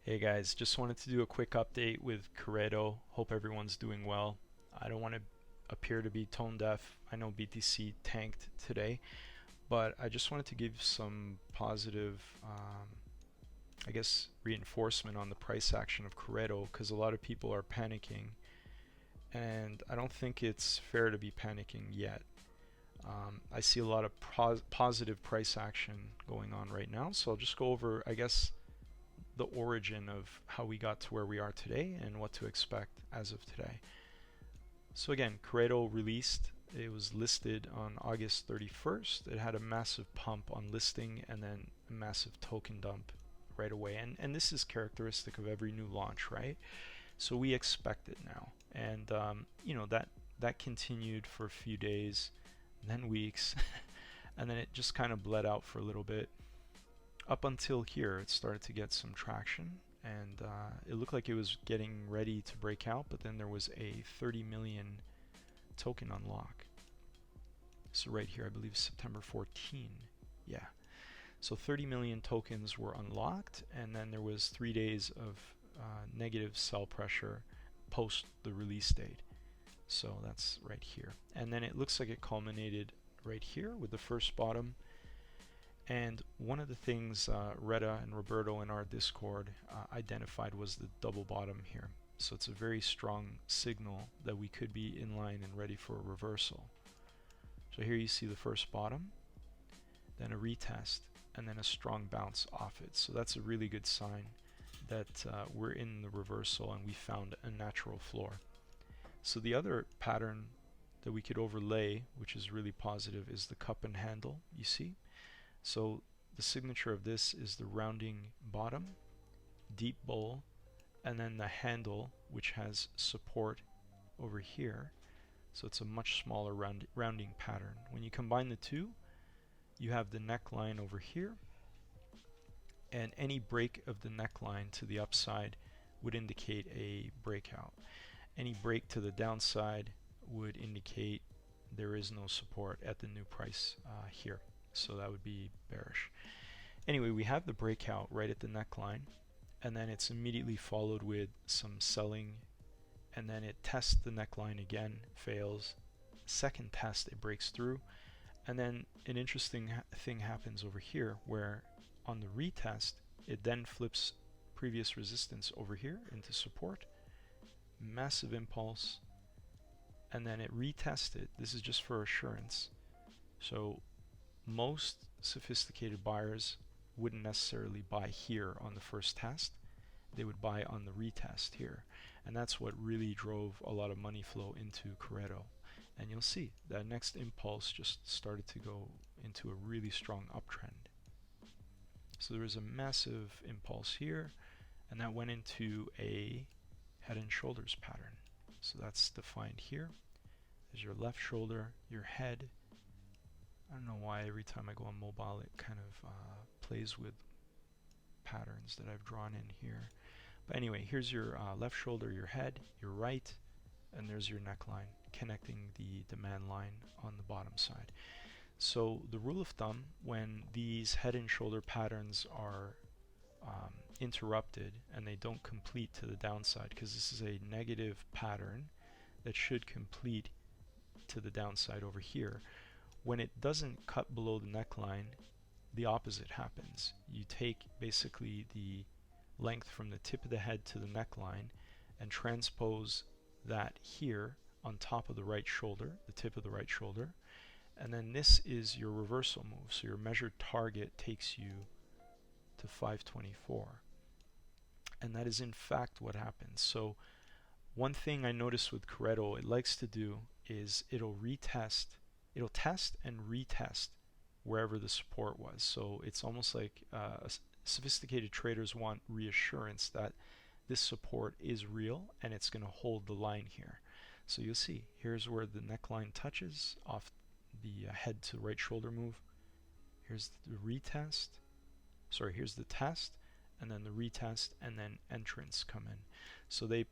Hey guys, just wanted to do a quick update with Qredo. Hope everyone's doing well. I don't want to appear to be tone deaf. I know BTC tanked today, but I just wanted to give some positive, I guess, reinforcement on the price action of Qredo because a lot of people are panicking, and I don't think it's fair to be panicking yet. I see a lot of positive price action going on right now, so I'll just go over, I guess, the origin of how we got to where we are today and what to expect as of today. So again, Qredo released, it was listed on August 31st. It had a massive pump on listing and then a massive token dump right away. And this is characteristic of every new launch, right? So we expect it now. And that continued for a few days, then weeks, and then it just kind of bled out for a little bit. Up until here, it started to get some traction, and it looked like it was getting ready to break out, but then there was a 30 million token unlock. So right here, I believe September 14. Yeah. So 30 million tokens were unlocked, and then there was 3 days of negative sell pressure post the release date. So that's right here. And then it looks like it culminated right here with the first bottom. And one of the things Retta and Roberto in our Discord identified was the double bottom here. So it's a very strong signal that we could be in line and ready for a reversal. So here you see the first bottom, then a retest, and then a strong bounce off it. So that's a really good sign that we're in the reversal and we found a natural floor. So the other pattern that we could overlay, which is really positive, is the cup and handle, you see. So the signature of this is the rounding bottom, deep bowl, and then the handle, which has support over here. So it's a much smaller rounding pattern. When you combine the two, you have the neckline over here, and any break of the neckline to the upside would indicate a breakout. Any break to the downside would indicate there is no support at the new price here. So that would be bearish. Anyway, we have the breakout right at the neckline, and then it's immediately followed with some selling, and then it tests the neckline again, fails. Second test, it breaks through, and then an interesting thing happens over here where on the retest, it then flips previous resistance over here into support, massive impulse, and then it retested. This is just for assurance. So most sophisticated buyers wouldn't necessarily buy here on the first test. They would buy on the retest here. And that's what really drove a lot of money flow into Qredo. And you'll see that next impulse just started to go into a really strong uptrend. So there was a massive impulse here, and that went into a head and shoulders pattern. So that's defined here. There's your left shoulder, your head. I don't know why every time I go on mobile it kind of plays with patterns that I've drawn in here. But anyway, here's your left shoulder, your head, your right, and there's your neckline connecting the demand line on the bottom side. So the rule of thumb, when these head and shoulder patterns are interrupted and they don't complete to the downside, because this is a negative pattern that should complete to the downside over here, when it doesn't cut below the neckline, the opposite happens. You take basically the length from the tip of the head to the neckline and transpose that here on top of the right shoulder, the tip of the right shoulder, and then this is your reversal move. So your measured target takes you to 524. And that is in fact what happens. So one thing I noticed with Qredo, it likes to do is it'll test and retest wherever the support was. So it's almost like sophisticated traders want reassurance that this support is real and it's going to hold the line here. So you'll see, here's where the neckline touches off the head to right shoulder move. Here's the retest. Sorry, here's the test, and then the retest, and then entrance come in. So they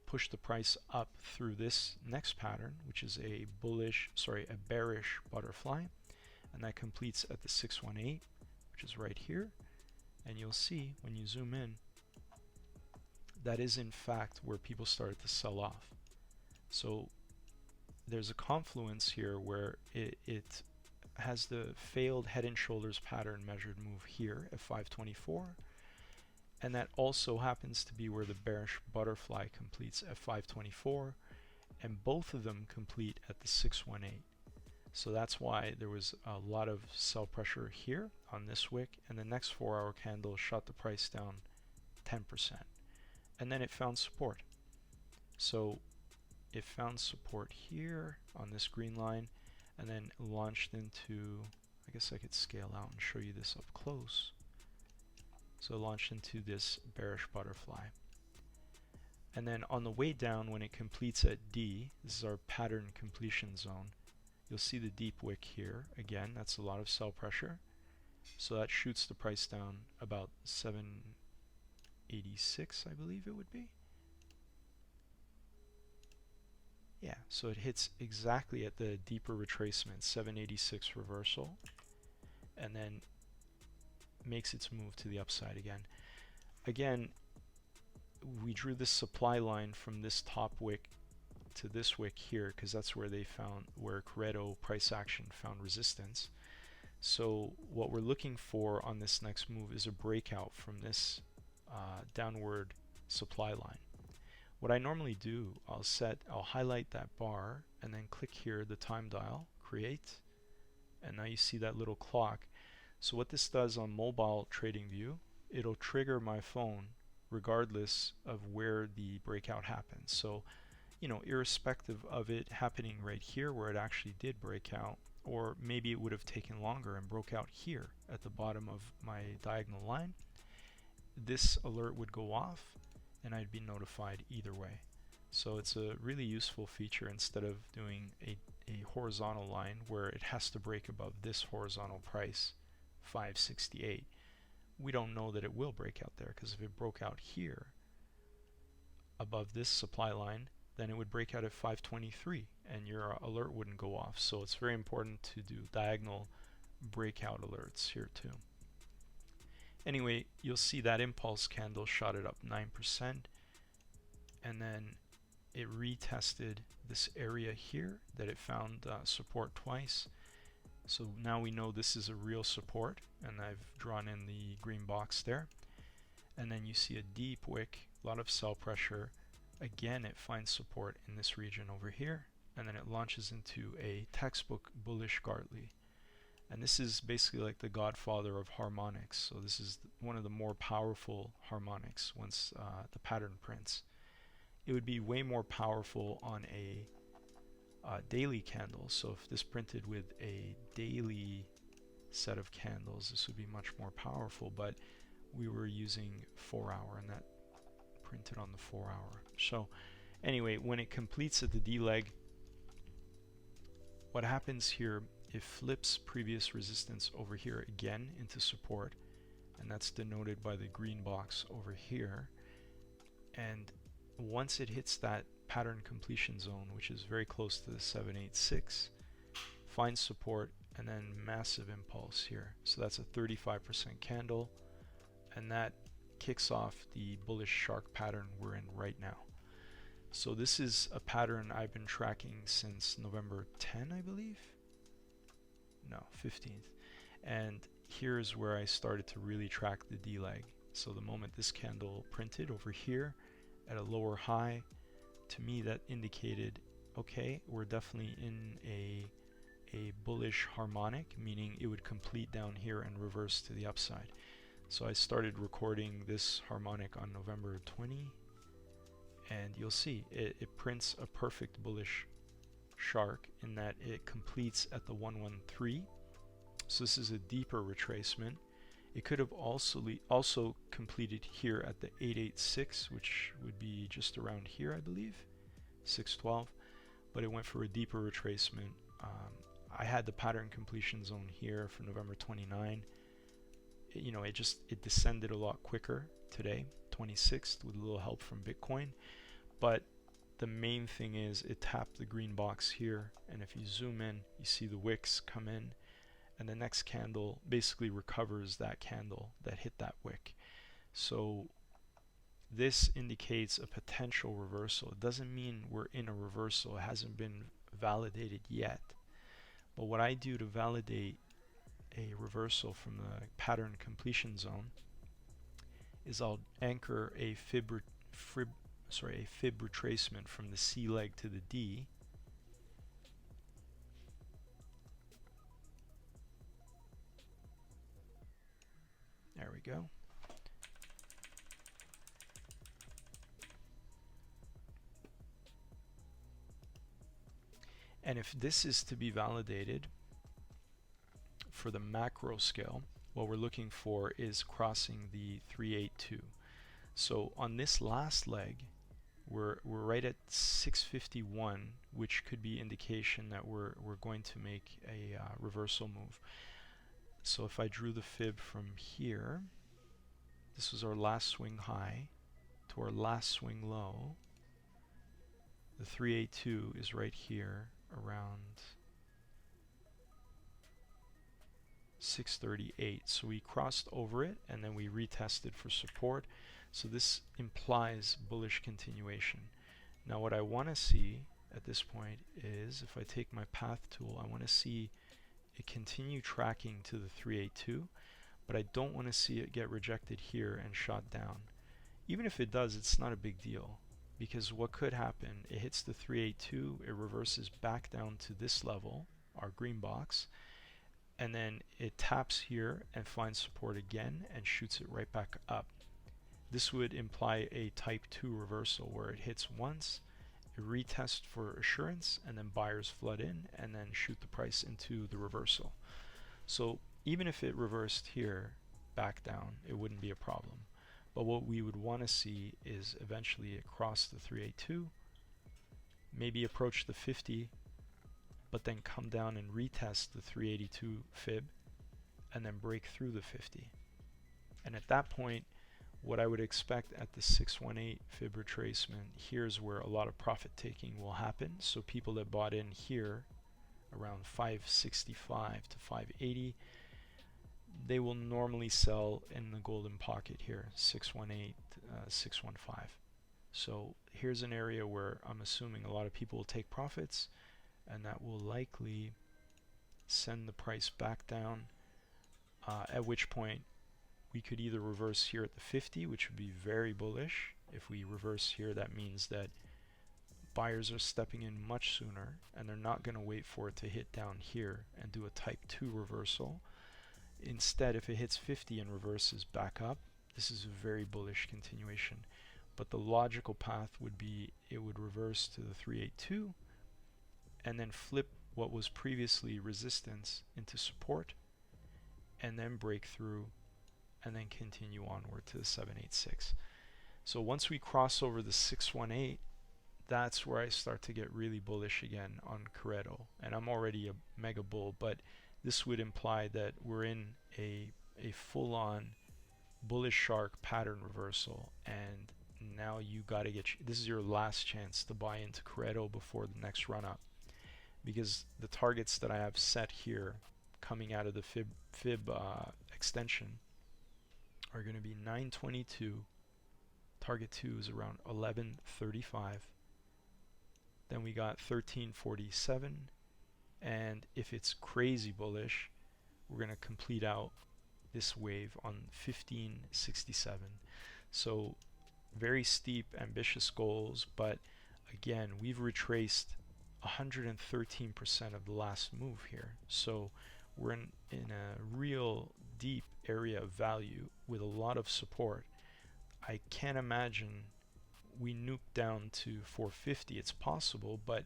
push the price up through this next pattern, which is a bearish butterfly, and that completes at the 618, which is right here. And you'll see when you zoom in, that is in fact where people started to sell off. So there's a confluence here where it has the failed head and shoulders pattern measured move here at 524, and that also happens to be where the bearish butterfly completes at 524, and both of them complete at the 618. So that's why there was a lot of sell pressure here on this wick, and the next 4-hour candle shot the price down 10%, and then it found support. So it found support here on this green line, and then launched into, I guess I could scale out and show you this up close. So it launched into this bearish butterfly. And then on the way down, when it completes at D, this is our pattern completion zone, you'll see the deep wick here. Again, that's a lot of sell pressure. So that shoots the price down about 786, I believe it would be. Yeah, so it hits exactly at the deeper retracement, 786 reversal, and then makes its move to the upside again. Again, we drew this supply line from this top wick to this wick here because that's where they found, where Qredo price action found resistance. So what we're looking for on this next move is a breakout from this downward supply line. What I normally do, I'll highlight that bar and then click here, the time dial, create, and now you see that little clock. So what this does on mobile trading view, it'll trigger my phone regardless of where the breakout happens. So, you know, irrespective of it happening right here where it actually did break out, or maybe it would have taken longer and broke out here at the bottom of my diagonal line, this alert would go off and I'd be notified either way. So it's a really useful feature instead of doing a horizontal line where it has to break above this horizontal price, 568. We don't know that it will break out there, because if it broke out here above this supply line, then it would break out at 523 and your alert wouldn't go off. So it's very important to do diagonal breakout alerts here too. Anyway, you'll see that impulse candle shot it up 9%, and then it retested this area here that it found support twice. So now we know this is a real support, and I've drawn in the green box there. And then you see a deep wick, a lot of sell pressure. Again, it finds support in this region over here, and then it launches into a textbook bullish Gartley. And this is basically like the godfather of harmonics. So this is one of the more powerful harmonics once the pattern prints. It would be way more powerful on a daily candle. So if this printed with a daily set of candles, this would be much more powerful. But we were using 4-hour, and that printed on the 4-hour. So anyway, when it completes at the D leg, what happens here, it flips previous resistance over here again into support, and that's denoted by the green box over here. And once it hits that pattern completion zone, which is very close to the 786, finds support, and then massive impulse here. So that's a 35% candle, and that kicks off the bullish shark pattern we're in right now. So this is a pattern I've been tracking since November 10, I believe. No, 15th. And here's where I started to really track the D leg. So the moment this candle printed over here at a lower high, to me that indicated, okay, we're definitely in a bullish harmonic, meaning it would complete down here and reverse to the upside. So I started recording this harmonic on November 20, and you'll see it prints a perfect bullish shark in that it completes at the 113. So this is a deeper retracement. It could have also completed here at the 886, which would be just around here, I believe, 612, but it went for a deeper retracement. I had the pattern completion zone here for November 29. You know, it descended a lot quicker today, 26th, with a little help from Bitcoin. But the main thing is it tapped the green box here, and if you zoom in, you see the wicks come in, and the next candle basically recovers that candle that hit that wick. So this indicates a potential reversal. It doesn't mean we're in a reversal. It hasn't been validated yet. But what I do to validate a reversal from the pattern completion zone is I'll anchor a fib retracement from the C leg to the D. There we go. And if this is to be validated for the macro scale, what we're looking for is crossing the 382. So on this last leg, we're right at 651, which could be indication that we're going to make a reversal move. So if I drew the fib from here, this was our last swing high to our last swing low. The 382 is right here around 638. So we crossed over it and then we retested for support. So this implies bullish continuation. Now what I want to see at this point is, if I take my path tool, I want to see it continue tracking to the 382, but I don't want to see it get rejected here and shot down. Even if it does, it's not a big deal, because what could happen, it hits the 382, it reverses back down to this level, our green box, and then it taps here and finds support again and shoots it right back up. This would imply a type 2 reversal where it hits once, it retests for assurance, and then buyers flood in and then shoot the price into the reversal. So even if it reversed here back down, it wouldn't be a problem. But what we would want to see is eventually it cross the 382, maybe approach the 50, but then come down and retest the 382 fib and then break through the 50. And at that point, what I would expect at the 618 fib retracement, here's where a lot of profit taking will happen. So people that bought in here around 565 to 580, they will normally sell in the golden pocket here, 618, 615. So here's an area where I'm assuming a lot of people will take profits, and that will likely send the price back down, at which point we could either reverse here at the 50, which would be very bullish. If we reverse here, that means that buyers are stepping in much sooner, and they're not going to wait for it to hit down here and do a type 2 reversal. Instead, if it hits 50 and reverses back up, this is a very bullish continuation. But the logical path would be it would reverse to the 382 and then flip what was previously resistance into support, and then break through and then continue onward to the 786. So once we cross over the 618, that's where I start to get really bullish again on Qredo. And I'm already a mega bull, but this would imply that we're in a full-on bullish shark pattern reversal, and now you got to this is your last chance to buy into Qredo before the next run up, because the targets that I have set here coming out of the fib extension are going to be 922, target 2 is around 1135, then we got 1347, and if it's crazy bullish, we're going to complete out this wave on 1567. So very steep, ambitious goals, but again, we've retraced 113% of the last move here. So we're in a real deep area of value with a lot of support. I can't imagine we nuke down to 450. It's possible, but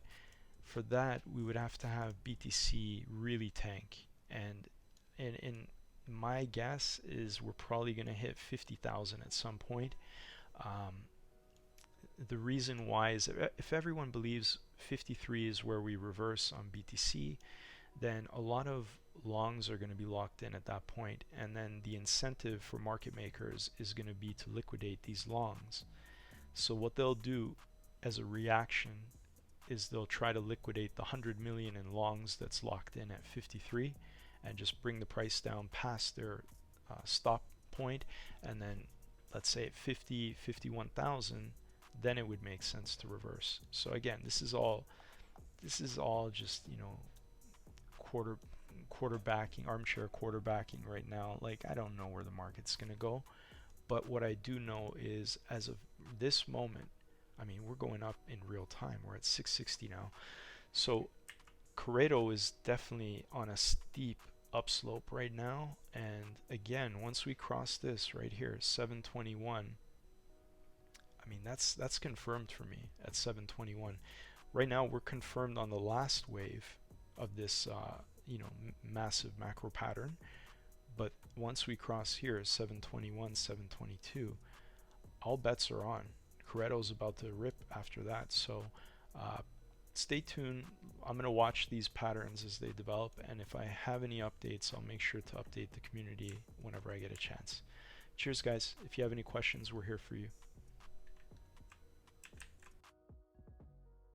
for that we would have to have BTC really tank, and in my guess is we're probably going to hit 50,000 at some point. The reason why is if everyone believes 53 is where we reverse on BTC, then a lot of longs are going to be locked in at that point, and then the incentive for market makers is going to be to liquidate these longs. So what they'll do as a reaction is they'll try to liquidate the 100 million in longs that's locked in at 53 and just bring the price down past their stop point, and then let's say at 50, 51,000, then it would make sense to reverse. So again, this is all just, you know, quarterbacking, armchair quarterbacking right now. Like, I don't know where the market's going to go, but what I do know is as of this moment, I mean, we're going up in real time. We're at 660 now. So Qredo is definitely on a steep upslope right now, and again, once we cross this right here, 721, I mean, that's confirmed for me at 721. Right now we're confirmed on the last wave of this you know, massive macro pattern, but once we cross here 721, 722, all bets are on. Qredo's about to rip after that, so stay tuned. I'm going to watch these patterns as they develop, and if I have any updates, I'll make sure to update the community whenever I get a chance. Cheers, guys. If you have any questions, we're here for you.